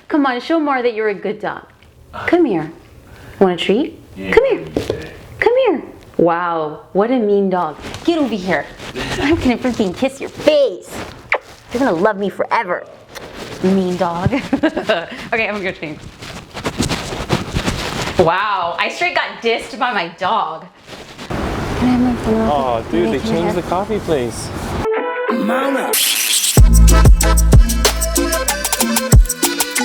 Come on, show Mar that you're a good dog. Come here. Want a treat? Yeah. Come here. Come here. Wow, what a mean dog. Get over here. I'm gonna freaking kiss your face. You're gonna love me forever. Mean dog. Okay, I'm gonna go change. Wow, I straight got dissed by my dog. Oh, dude, they changed the coffee place. Mama.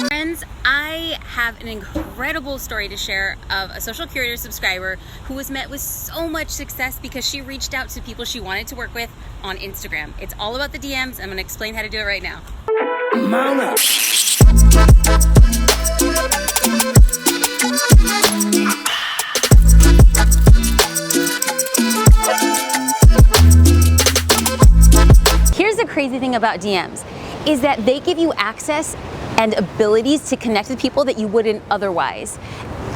Friends, I have an incredible story to share of a social curator subscriber who was met with so much success because she reached out to people she wanted to work with on Instagram. It's all about the DMs. I'm gonna explain how to do it right now. Mama. Here's the crazy thing about DMs, is that they give you access and abilities to connect with people that you wouldn't otherwise.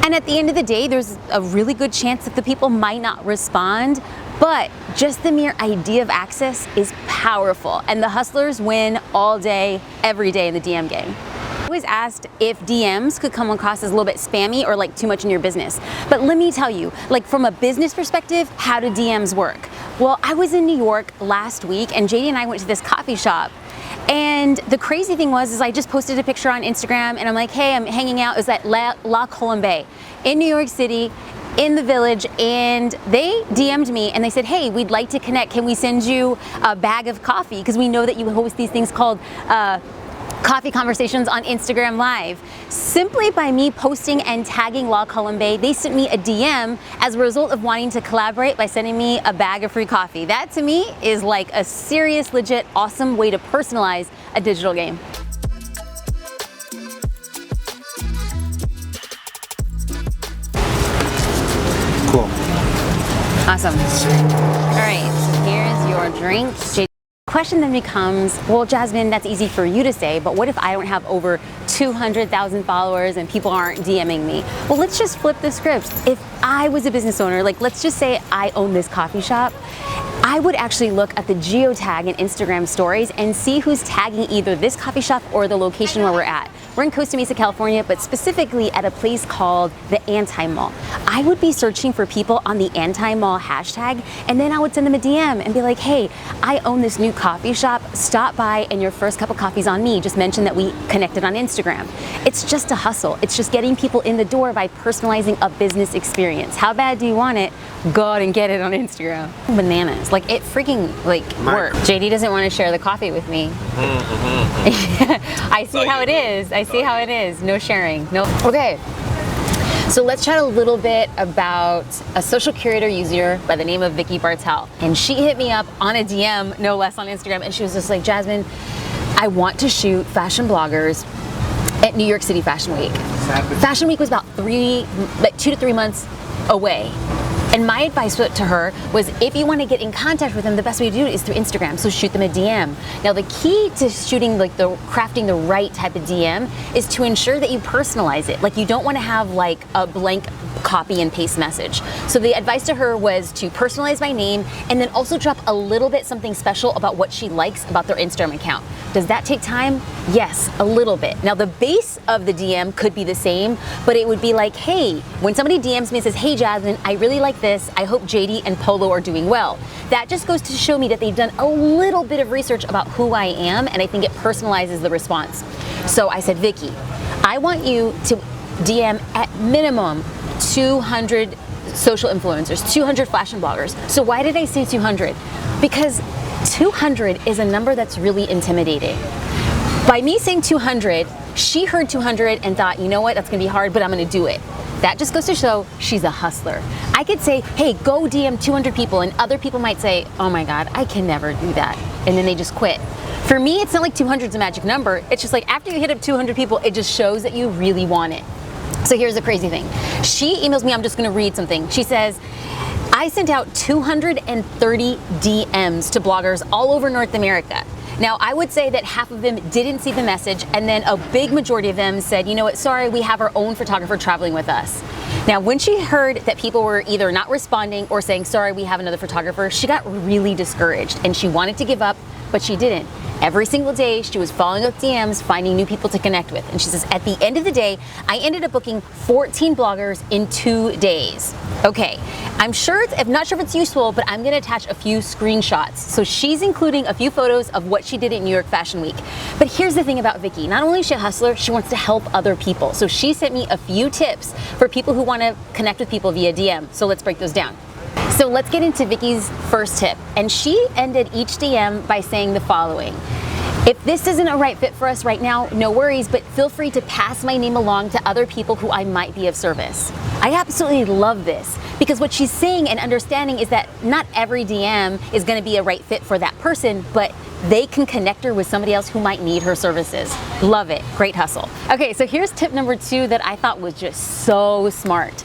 And at the end of the day, there's a really good chance that the people might not respond, but just the mere idea of access is powerful. And the hustlers win all day, every day in the DM game. I was asked if DMs could come across as a little bit spammy or like too much in your business. But let me tell you, like from a business perspective, how do DMs work? Well, I was in New York last week and JD and I went to this coffee shop. And the crazy thing was, I just posted a picture on Instagram and I'm like, hey, I'm hanging out. It was at La Colombe in New York City, in the Village, and they DM'd me and they said, hey, we'd like to connect. Can we send you a bag of coffee? Because we know that you host these things called coffee conversations on Instagram Live. Simply by me posting and tagging La Colombe, they sent me a DM as a result of wanting to collaborate by sending me a bag of free coffee. That to me is like a serious, legit, awesome way to personalize a digital game. Cool. Awesome. All right, so here's your drink. Question then becomes, well, Jasmine, that's easy for you to say, but what if I don't have over 200,000 followers and people aren't DMing me? Well, let's just flip the script. If I was a business owner, like let's just say I own this coffee shop, I would actually look at the geotag in Instagram stories and see who's tagging either this coffee shop or the location where we're at. We're in Costa Mesa, California, but specifically at a place called the Anti-Mall. I would be searching for people on the Anti-Mall hashtag, and then I would send them a DM and be like, hey, I own this new coffee shop, stop by and your first cup of coffee's on me. Just mention that we connected on Instagram. It's just a hustle. It's just getting people in the door by personalizing a business experience. How bad do you want it? Go out and get it on Instagram. Bananas, like it freaking like works. JD doesn't want to share the coffee with me. I see how it is. I see how it is. No sharing. No. Okay. So let's chat a little bit about a social curator user by the name of Vicky Bartel. And she hit me up on a DM, no less, on Instagram, and she was just like, Jasmine, I want to shoot fashion bloggers at New York City Fashion Week. Fashion Week was about 2 to 3 months away. And my advice to her was, if you want to get in contact with them, the best way to do it is through Instagram. So shoot them a DM. Now the key to shooting, like crafting the right type of DM, is to ensure that you personalize it. Like you don't want to have like a blank copy and paste message. So the advice to her was to personalize my name and then also drop a little bit something special about what she likes about their Instagram account. Does that take time? Yes, a little bit. Now the base of the DM could be the same, but it would be like, hey, when somebody DMs me and says, hey Jasmine, I really like this, I hope JD and Polo are doing well. That just goes to show me that they've done a little bit of research about who I am, and I think it personalizes the response. So I said, Vicky, I want you to DM at minimum 200 social influencers, 200 fashion bloggers. So why did I say 200? Because 200 is a number that's really intimidating. By me saying 200, she heard 200 and thought, you know what, that's gonna be hard, but I'm gonna do it. That just goes to show she's a hustler. I could say, hey, go DM 200 people, and other people might say, oh my God, I can never do that. And then they just quit. For me, it's not like 200 is a magic number. It's just like after you hit up 200 people, it just shows that you really want it. So here's the crazy thing. She emails me, I'm just gonna read something. She says, I sent out 230 DMs to bloggers all over North America. Now, I would say that half of them didn't see the message, and then a big majority of them said, you know what, sorry, we have our own photographer traveling with us. Now, when she heard that people were either not responding or saying, sorry, we have another photographer, she got really discouraged and she wanted to give up, but she didn't. Every single day, she was following up DMs, finding new people to connect with. And she says, at the end of the day, I ended up booking 14 bloggers in 2 days. Okay, I'm not sure if it's useful, but I'm gonna attach a few screenshots. So she's including a few photos of what she did at New York Fashion Week. But here's the thing about Vicky. Not only is she a hustler, she wants to help other people. So she sent me a few tips for people who wanna connect with people via DM. So let's break those down. So let's get into Vicky's first tip. And she ended each DM by saying the following. If this isn't a right fit for us right now, no worries, but feel free to pass my name along to other people who I might be of service. I absolutely love this because what she's saying and understanding is that not every DM is going to be a right fit for that person, but they can connect her with somebody else who might need her services. Love it. Great hustle. Okay, so here's tip number 2 that I thought was just so smart.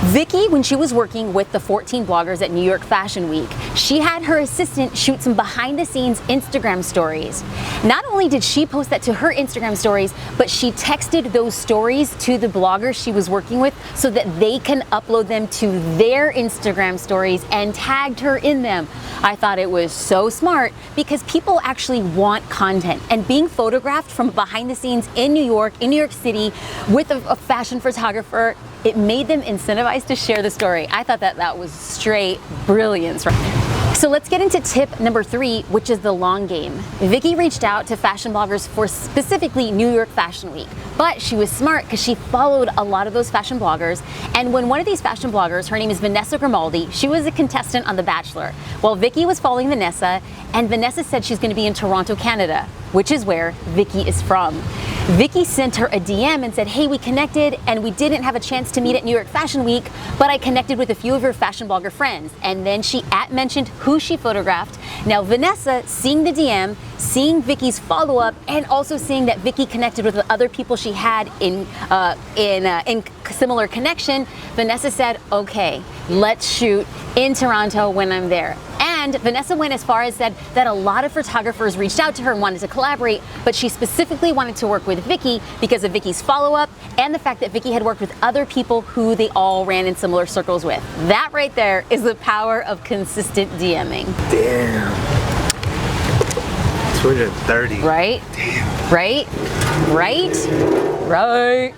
Vicky, when she was working with the 14 bloggers at New York Fashion Week, she had her assistant shoot some behind the scenes Instagram stories. Not only did she post that to her Instagram stories, but she texted those stories to the bloggers she was working with so that they can upload them to their Instagram stories and tagged her in them. I thought it was so smart because people actually want content, and being photographed from behind the scenes in New York City with a fashion photographer, it made them incentivized to share the story. I thought that was straight brilliance right there. So let's get into tip number 3, which is the long game. Vicky reached out to fashion bloggers for specifically New York Fashion Week, but she was smart because she followed a lot of those fashion bloggers. And when one of these fashion bloggers, her name is Vanessa Grimaldi, she was a contestant on The Bachelor. Well, Vicky was following Vanessa, and Vanessa said she's going to be in Toronto, Canada, which is where Vicky is from. Vicky sent her a DM and said, hey, we connected and we didn't have a chance to meet at New York Fashion Week, but I connected with a few of your fashion blogger friends. And then she mentioned who she photographed. Now Vanessa, seeing the DM, seeing Vicky's follow-up, and also seeing that Vicky connected with the other people she had in similar connection, Vanessa said, okay, let's shoot in Toronto when I'm there. And Vanessa went as far as said that a lot of photographers reached out to her and wanted to collaborate, but she specifically wanted to work with Vicky because of Vicky's follow-up and the fact that Vicky had worked with other people who they all ran in similar circles with. That right there is the power of consistent DMing. Damn. 230. Right? Damn. Right? Right? Right?